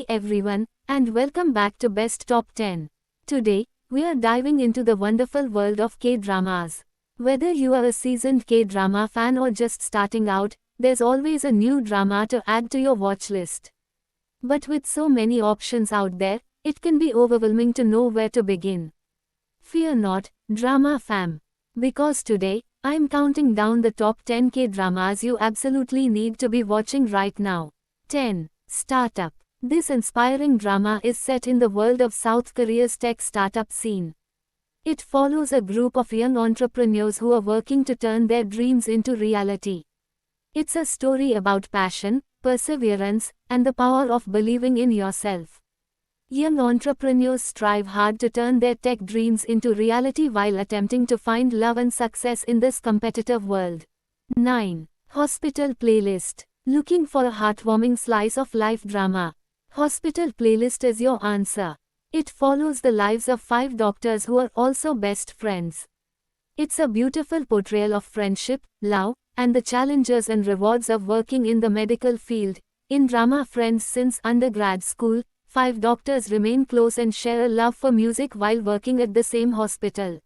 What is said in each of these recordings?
everyone, and welcome back to Best Top 10. Today, we are diving into the wonderful world of K-dramas. Whether you are a seasoned K-drama fan or just starting out, there's always a new drama to add to your watch list. But with so many options out there, it can be overwhelming to know where to begin. Fear not, drama fam. Because today, I'm counting down the top 10 K-dramas you absolutely need to be watching right now. 10. Startup. This inspiring drama is set in the world of South Korea's tech startup scene. It follows a group of young entrepreneurs who are working to turn their dreams into reality. It's a story about passion, perseverance, and the power of believing in yourself. Young entrepreneurs strive hard to turn their tech dreams into reality while attempting to find love and success in this competitive world. 9. Hospital Playlist. Looking for a heartwarming slice of life drama? Hospital Playlist is your answer. It follows the lives of 5 doctors who are also best friends. It's a beautiful portrayal of friendship, love, and the challenges and rewards of working in the medical field. In drama Friends since undergrad school, 5 doctors remain close and share a love for music while working at the same hospital.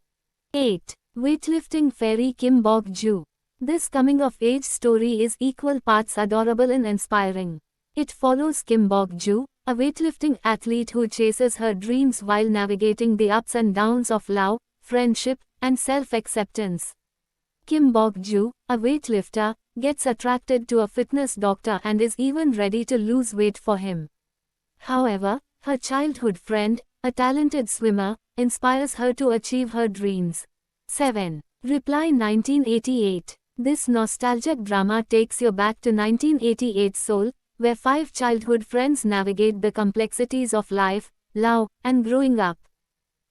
8. Weightlifting Fairy Kim Bok-joo. This coming-of-age story is equal parts adorable and inspiring. It follows Kim Bok-joo, a weightlifting athlete who chases her dreams while navigating the ups and downs of love, friendship, and self-acceptance. Kim Bok-joo, a weightlifter, gets attracted to a fitness doctor and is even ready to lose weight for him. However, her childhood friend, a talented swimmer, inspires her to achieve her dreams. 7. Reply 1988. This nostalgic drama takes you back to 1988 Seoul, where 5 childhood friends navigate the complexities of life, love, and growing up.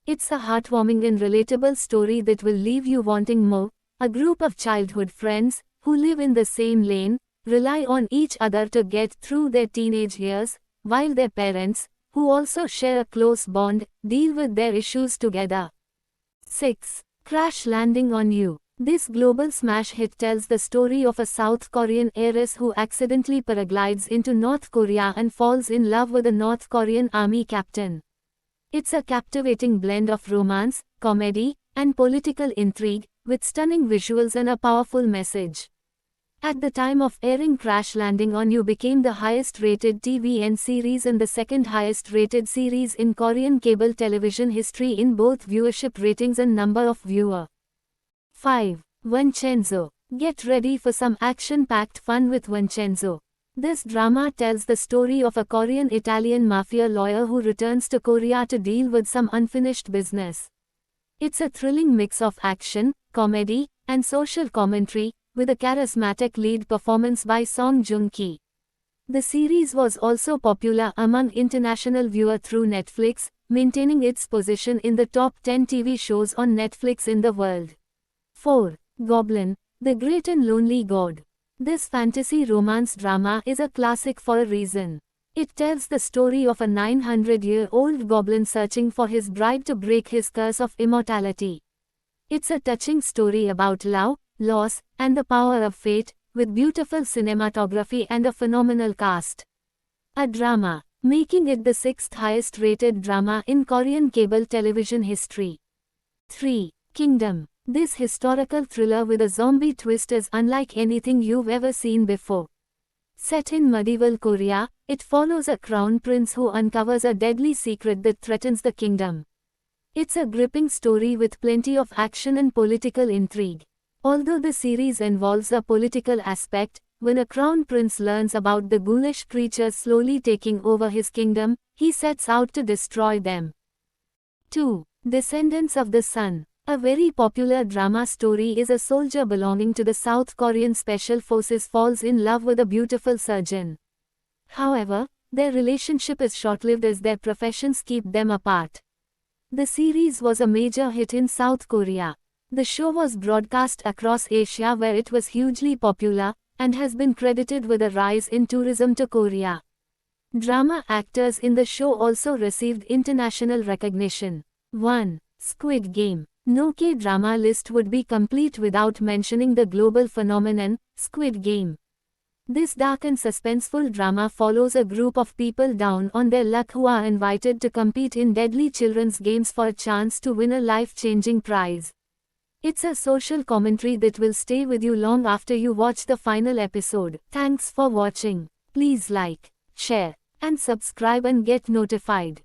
It's a heartwarming and relatable story that will leave you wanting more. A group of childhood friends, who live in the same lane, rely on each other to get through their teenage years, while their parents, who also share a close bond, deal with their issues together. 6. Crash Landing on You. This global smash hit tells the story of a South Korean heiress who accidentally paraglides into North Korea and falls in love with a North Korean army captain. It's a captivating blend of romance, comedy, and political intrigue, with stunning visuals and a powerful message. At the time of airing, Crash Landing on You became the highest-rated TVN series and the second highest-rated series in Korean cable television history in both viewership ratings and number of viewers. 5. Vincenzo. Get ready for some action-packed fun with Vincenzo. This drama tells the story of a Korean-Italian mafia lawyer who returns to Korea to deal with some unfinished business. It's a thrilling mix of action, comedy, and social commentary, with a charismatic lead performance by Song Joong-ki. The series was also popular among international viewers through Netflix, maintaining its position in the top 10 TV shows on Netflix in the world. 4. Goblin, the Great and Lonely God. This fantasy romance drama is a classic for a reason. It tells the story of a 900-year-old goblin searching for his bride to break his curse of immortality. It's a touching story about love, loss, and the power of fate, with beautiful cinematography and a phenomenal cast. A drama, making it the 6th highest-rated drama in Korean cable television history. 3. Kingdom. This historical thriller with a zombie twist is unlike anything you've ever seen before. Set in medieval Korea, it follows a crown prince who uncovers a deadly secret that threatens the kingdom. It's a gripping story with plenty of action and political intrigue. Although the series involves a political aspect, when a crown prince learns about the ghoulish creatures slowly taking over his kingdom, he sets out to destroy them. 2. Descendants of the Sun. A very popular drama story is a soldier belonging to the South Korean Special Forces falls in love with a beautiful surgeon. However, their relationship is short-lived as their professions keep them apart. The series was a major hit in South Korea. The show was broadcast across Asia where it was hugely popular, and has been credited with a rise in tourism to Korea. Drama actors in the show also received international recognition. 1. Squid Game. No K-drama list would be complete without mentioning the global phenomenon, Squid Game. This dark and suspenseful drama follows a group of people down on their luck who are invited to compete in deadly children's games for a chance to win a life-changing prize. It's a social commentary that will stay with you long after you watch the final episode. Thanks for watching. Please like, share, and subscribe and get notified.